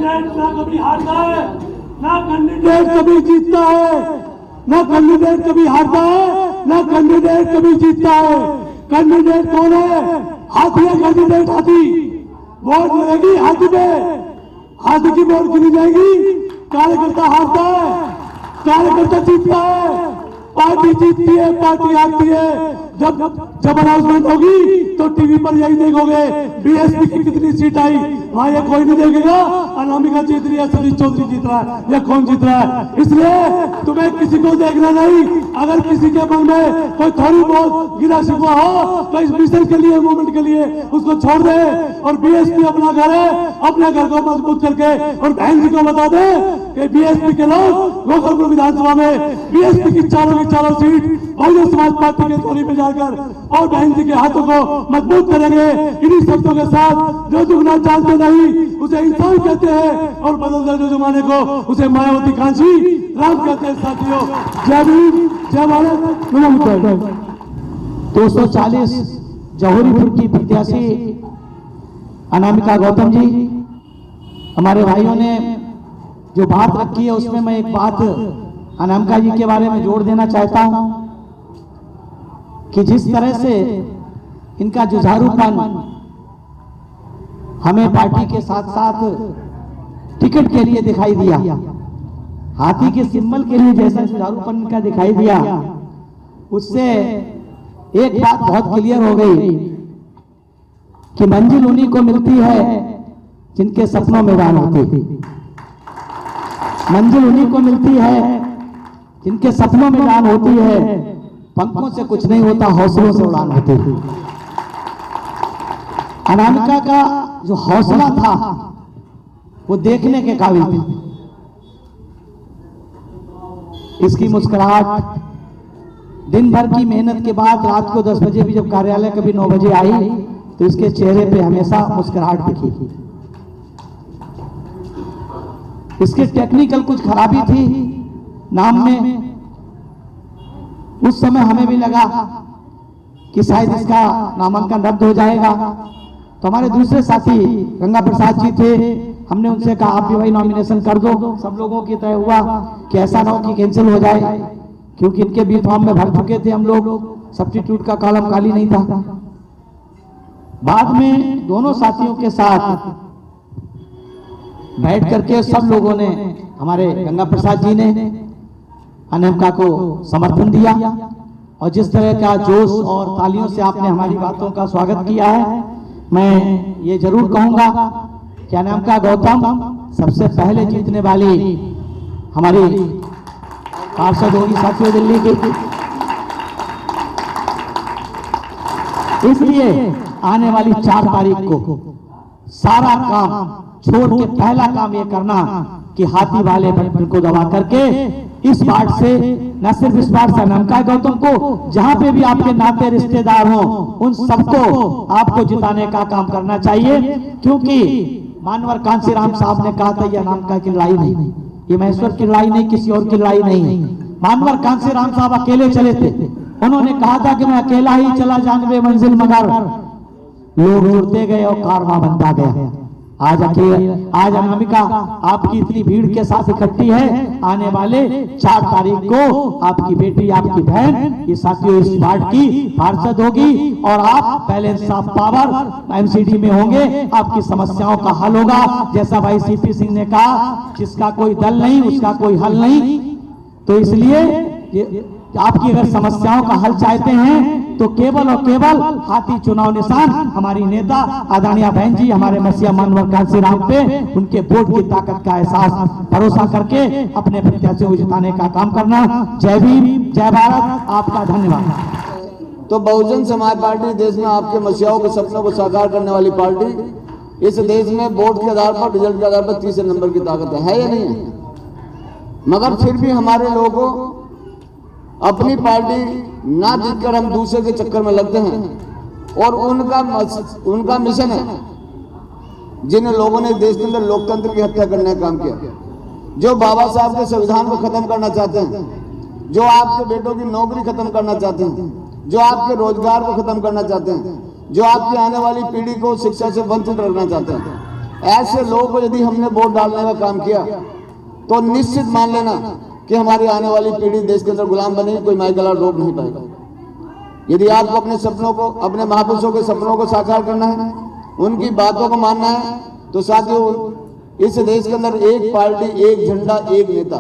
Candidate ना कभी हारता है, ना कैंडिडेट कभी जीतता है, ना कैंडिडेट कभी हारता है, ना कैंडिडेट कभी जीतता है। कैंडिडेट कौन है? हाथी है कैंडिडेट, हाथी। वोट लगेगी हाथी पे, हाथी की वोट गिनी जाएगी। कार्यकर्ता हारता है, कार्यकर्ता जीतता है, पार्टी जीतती है, पार्टी हारती है। जब अनाउंसमेंट होगी तो टीवी पर यही देखोगे बीएसपी की कितनी सीट आई, वहां ये कोई नहीं देखेगा अनामिका जीत रही है, सतीश चौधरी जीत रहा है या कौन जीत रहा है। इसलिए तुम्हें किसी को देखना नहीं। अगर किसी के मन में कोई थोड़ी बहुत गिरा शिकवा हो तो इस मिशन के लिए, मूवमेंट के लिए उसको छोड़ दे और बीएसपी अपना घर है, अपने घर को मजबूत करके और बहन जी को बता दे कि बीएसपी के लोग गोपालपुर विधानसभा में बीएसपी की चारों सीट बहुजन समाज पार्टी के तोरी में जाकर और बहन जी के हाथों को मजबूत करेंगे। इन्हीं शब्दों के साथ जो जुगना जानते नहीं उसे इंसान कहते हैं और बदलते जो जमाने को उसे मायावती कांची राम कहते हैं। साथियों, जय भीम, जय भारत, नमो। 240 जौहरीपुर की प्रत्याशी अनामिका गौतम जी, हमारे भाइयों ने जो बात रखी है उसमें मैं एक बात अनामिका जी के बारे में जोड़ देना चाहता हूं कि जिस तरह से इनका जुझारूपन हमें पार्टी के साथ साथ टिकट के लिए दिखाई दिया, हाथी के सिंबल के लिए जैसा जुझारूपन इनका दिखाई दिया, उससे एक बात बहुत क्लियर हो गई कि मंजिल उन्हीं को मिलती है जिनके सपनों में उड़ान होती है। मंजिल उन्हीं को मिलती है जिनके सपनों में उड़ान होती है। पंखों से कुछ नहीं होता, हौसलों से उड़ान होती है। अनामिका का जो हौसला था वो देखने के काबिल था। इसकी मुस्कुराहट दिन भर की मेहनत के बाद रात को 10 बजे भी जब कार्यालय कभी 9 बजे आई तो इसके चेहरे पे हमेशा मुस्कुराहट दिखी। इसके टेक्निकल कुछ खराबी थी नाम में। उस समय हमें भी लगा कि शायद इसका नामांकन रद्द हो जाएगा, तो हमारे दूसरे साथी गंगा प्रसाद जी थे, हमने उनसे कहा आप भी भाई नॉमिनेशन कर दो। सब लोगों की तय हुआ कि ऐसा ना हो कि कैंसिल हो जाए, क्योंकि इनके बी फॉर्म में भर चुके थे हम लोग, सब्स्टिट्यूट का कॉलम खाली नहीं था। बाद में दोनों साथियों के साथ बैठ करके सब लोगों ने, हमारे गंगा प्रसाद जी ने अनामिका को समर्थन दिया और जिस तरह का जोश और तालियों से आपने हमारी बातों का स्वागत किया है, मैं ये जरूर कहूंगा कि अनामिका गौतम सबसे पहले जीतने वाली हमारी पार्षद होगी साथियों दिल्ली की। इसलिए आने वाली 4 तारीख को सारा काम छोड़ के पहला काम ये करना कि हाथी वाले बटन को दबा करके इस बार से, न सिर्फ इस बार से अनामिका गौतम को, जहां पे भी आपके नाते रिश्तेदार हो उन सबको आपको जिताने का काम करना चाहिए। क्योंकि मानवर कांसीराम साहब ने कहा था ये अनामिका की लड़ाई नहीं, ये महेश्वर की लड़ाई नहीं, किसी और की लड़ाई नहीं। मानवर कांसीराम साहब अकेले चले थे, उन्होंने कहा था कि मैं अकेला ही चला जानवे मंजिल, मगर लोग जुड़ते गए और कारवां बनता गया। आज अनामिका आपकी इतनी भीड़ के साथ इकट्ठी है। आने वाले 4 तारीख को आपकी बेटी, आपकी बहन, ये साथियों इस वार्ड की पार्षद होगी और आप बैलेंस ऑफ पावर एमसीडी में होंगे। आपकी समस्याओं का हल होगा। जैसा भाई सीपी सिंह ने कहा, जिसका कोई दल नहीं उसका कोई हल नहीं। तो इसलिए आपकी अगर समस्याओं का हल चाहते हैं तो केवल और केवल हाथी चुनाव निशान हमारी नेता आदरणीय बहन जी, हमारे मसीहा मानवर कांसीराम पे उनके वोट की ताकत का एहसास, भरोसा करके अपने प्रत्याशियों को जिताने का काम करना। जय भीम, जय भारत, आपका धन्यवाद। तो बहुजन समाज पार्टी देश में आपके मसीहाओं के सपनों को साकार करने वाली पार्टी। इस देश में वोट के आधार पर, रिजल्ट के आधार पर तीसरे नंबर की ताकत है या नहीं है? मगर फिर भी हमारे लोगों अपनी पार्टी ना जीतकर हम दूसरे के चक्कर में लगते हैं और उनका मिशन है जिन लोगों ने देश के अंदर लोकतंत्र की हत्या करने का काम किया, जो बाबा साहब के संविधान को खत्म करना चाहते हैं, जो आपके बेटों की नौकरी खत्म करना चाहते हैं, जो आपके रोजगार को खत्म करना चाहते हैं, जो आपकी आने वाली पीढ़ी को शिक्षा से वंचित रखना चाहते हैं। ऐसे लोगों को यदि हमने वोट डालने का काम किया तो निश्चित मान लेना कि हमारी आने वाली पीढ़ी देश के अंदर गुलाम बनेगी, कोई माई गला रोक नहीं पाएगा। यदि आपको अपने सपनों को, अपने महापुरुषों के सपनों को साकार करना है, उनकी बातों को मानना है, तो साथियों इस देश के अंदर एक पार्टी, एक झंडा, एक नेता,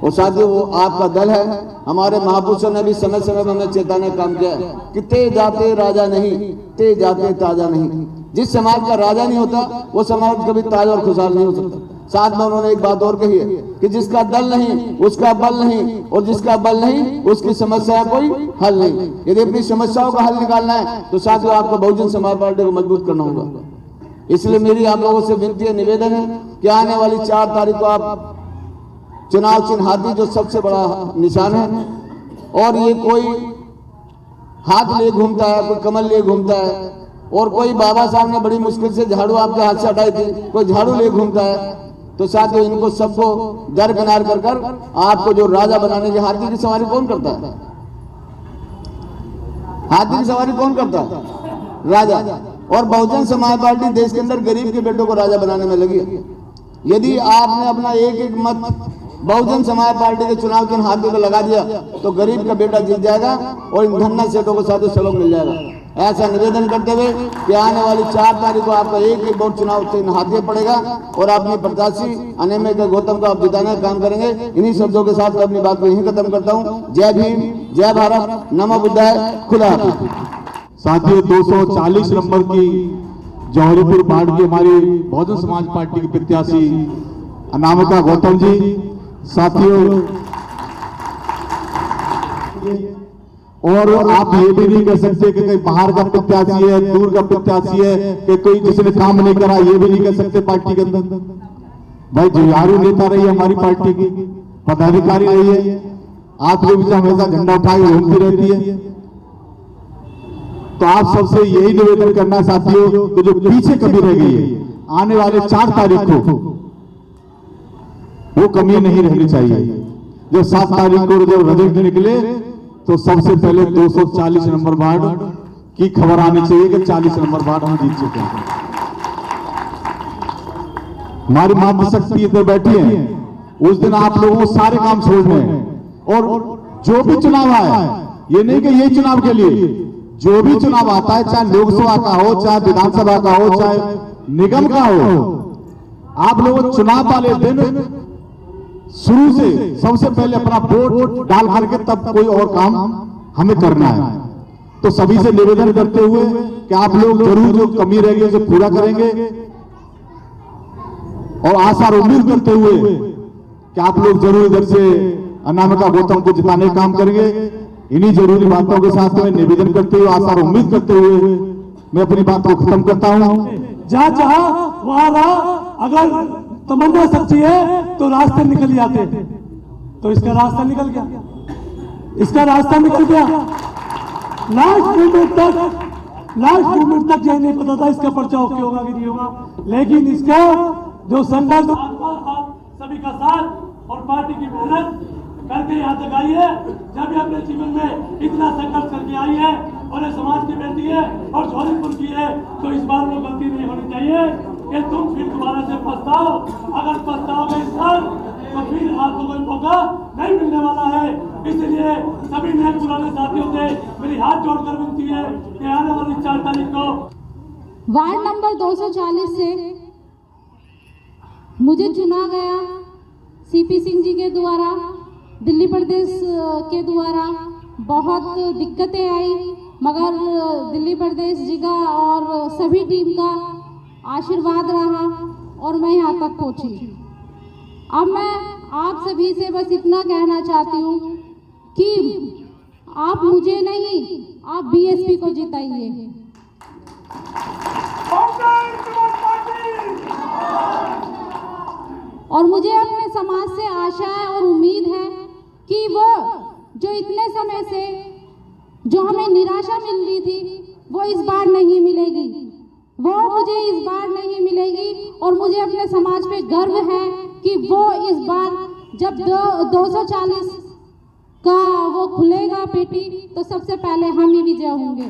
और साथियों वो आपका दल है। हमारे महापुरुषों ने भी समय समय में हमें चेताने का काम किया है कि ते जाते राजा नहीं, ते जाते ताजा नहीं। जिस समाज का राजा नहीं होता वो समाज कभी ताजा और खुशहाल नहीं हो सकता। साथ में उन्होंने एक बात और कही है कि जिसका दल नहीं उसका बल नहीं, और जिसका बल नहीं उसकी समस्या कोई हल नहीं। यदि अपनी समस्याओं का हल निकालना है तो साथियों आपको बहुजन समाज पार्टी को मजबूत करना होगा। इसलिए मेरी आप लोगों से विनती है, निवेदन है कि आने वाली 4 तारीख को आप चुनाव चिन्ह हाथी जो सबसे बड़ा निशान है, और ये कोई हाथ लिए घूमता है, कोई कमल लिए घूमता है, और कोई बाबा साहब ने बड़ी मुश्किल से झाड़ू आपके हाथ से हटाई थी, कोई झाड़ू लिए घूमता है। तो साथियों इनको सबको दरकिनार कर कर आपको जो राजा बनाने की, हाथी की सवारी कौन करता है? हाथी की सवारी कौन करता है? राजा। और बहुजन समाज पार्टी देश के अंदर गरीब के बेटों को राजा बनाने में लगी है। यदि आपने अपना एक एक मत बहुजन समाज पार्टी के चुनाव के हाथों को लगा दिया तो गरीब का बेटा जीत जाएगा और इन धन्ना सेठों को साथ सहयोग मिल जाएगा। ऐसा निवेदन करते हुए कि आने वाली 4 तारीख को आपका एक एक वोट चुनाव चिन्ह हाथी पड़ेगा और अपने प्रत्याशी अनेमे के गौतम को आप जिताने का काम करेंगे। इन्हीं शब्दों के साथ मैं अपनी बात को यहीं खत्म करता हूँ। जय भीम, जय भारत, नमो बुद्धाय, खुदा हाफिज। साथियों 240 नंबर की जौहरीपुर वार्ड की हमारी बहुजन समाज पार्टी की प्रत्याशी अनामिका गौतम जी। साथियों और आप ये भी नहीं कह सकते कि कोई बाहर का प्रत्याशी है, दूर का प्रत्याशी है, कि कोई जिसने काम नहीं करा, ये भी नहीं कह सकते पार्टी के अंदर। भाई जुझारू नेता रही है हमारी पार्टी की, पदाधिकारी रही है, आपके बीच हमेशा झंडा उठा के घूमती रहती है। तो आप सबसे यही निवेदन करना साथियों कि जो पीछे कमी रह गई है, आने वाले 4 तारीख को वो कमी नहीं रहनी चाहिए। जब 7 तारीख को जब रिजल्ट निकले तो सबसे पहले 240 नंबर वार्ड की खबर आनी चाहिए कि 40 नंबर वार्ड हम जीत चुके हैं। हमारी मातृशक्ति इधर बैठी है, उस दिन आप लोगों को सारे काम छोड़ने हैं। और जो भी चुनाव आया, ये नहीं कि ये चुनाव के लिए, जो भी चुनाव आता है, चाहे लोकसभा का हो, चाहे विधानसभा का हो, चाहे निगम का हो, आप लोग चुनाव वाले दिन शुरू से सबसे पहले अपना वोट डाल करके तब कोई और काम हमें करना है। तो सभी से निवेदन करते हुए कि आप लोग जरूर जो कमी रह गई उसे पूरा करेंगे, और आशा और उम्मीद करते हुए कि आप लोग जरूर इधर से अनामिका गौतम को जिताने का काम करेंगे। इन्हीं जरूरी बातों के साथ में निवेदन करते हुए, आशा और उम्मीद करते हुए मैं अपनी बात को खत्म करता हूं। जहां चाहा वहां रहा, अगर तमन्ना सच्ची है तो रास्ते निकल जाते। तो इसका रास्ता निकल गया, इसका रास्ता निकल गया। लास्ट मोमेंट तक यह नहीं पता था इसका पर्चा ओके होगा कि नहीं होगा, लेकिन इसका जो संघर्ष सभी का साथ और पार्टी की मेहनत करके यहाँ तक आई है। जब ये अपने जीवन में इतना संघर्ष करके आई है और ये समाज की बेटी है और जौहरीपुर की है, तो इस बार वो गलती नहीं होनी चाहिए कि तुम फिर दोबारा से पछताओ। अगर पछताओगे इस बार तो फिर आपको कोई मौका नहीं मिलने वाला है। इसलिए सभी नए पुराने साथियों से मेरी हाथ जोड़कर विनती है कि आने वाली 4 तारीख को वार्ड नंबर 240 से मुझे चुना गया सीपी सिंह जी के द्वारा, दिल्ली प्रदेश के द्वारा। बहुत दिक्कतें आई, मगर दिल्ली प्रदेश जी का और सभी टीम का आशीर्वाद रहा और मैं यहाँ तक पहुँची। अब मैं आप सभी से बस इतना कहना चाहती हूँ कि आप मुझे नहीं, आप बीएसपी को जिताइए। और मुझे अपने समाज से आशा है और उम्मीद है कि वो जो इतने समय से जो हमें निराशा मिल रही थी वो इस बार नहीं मिलेगी, वो मुझे इस बार नहीं मिलेगी। और मुझे अपने समाज पे गर्व है कि वो इस बार जब 240 का वो खुलेगा पेटी तो सबसे पहले हम ही विजय होंगे।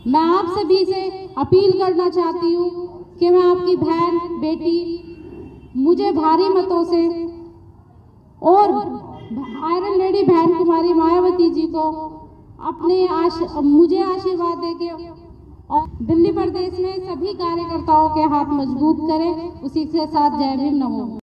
मैं आप सभी से अपील करना चाहती हूँ कि मैं आपकी बहन बेटी, मुझे भारी मतों से और आयरन लेडी बहन कुमारी मायावती जी को मुझे आशीर्वाद देके और दिल्ली प्रदेश में सभी कार्यकर्ताओं के हाथ मजबूत करें। उसी के साथ जय भीम, नमो।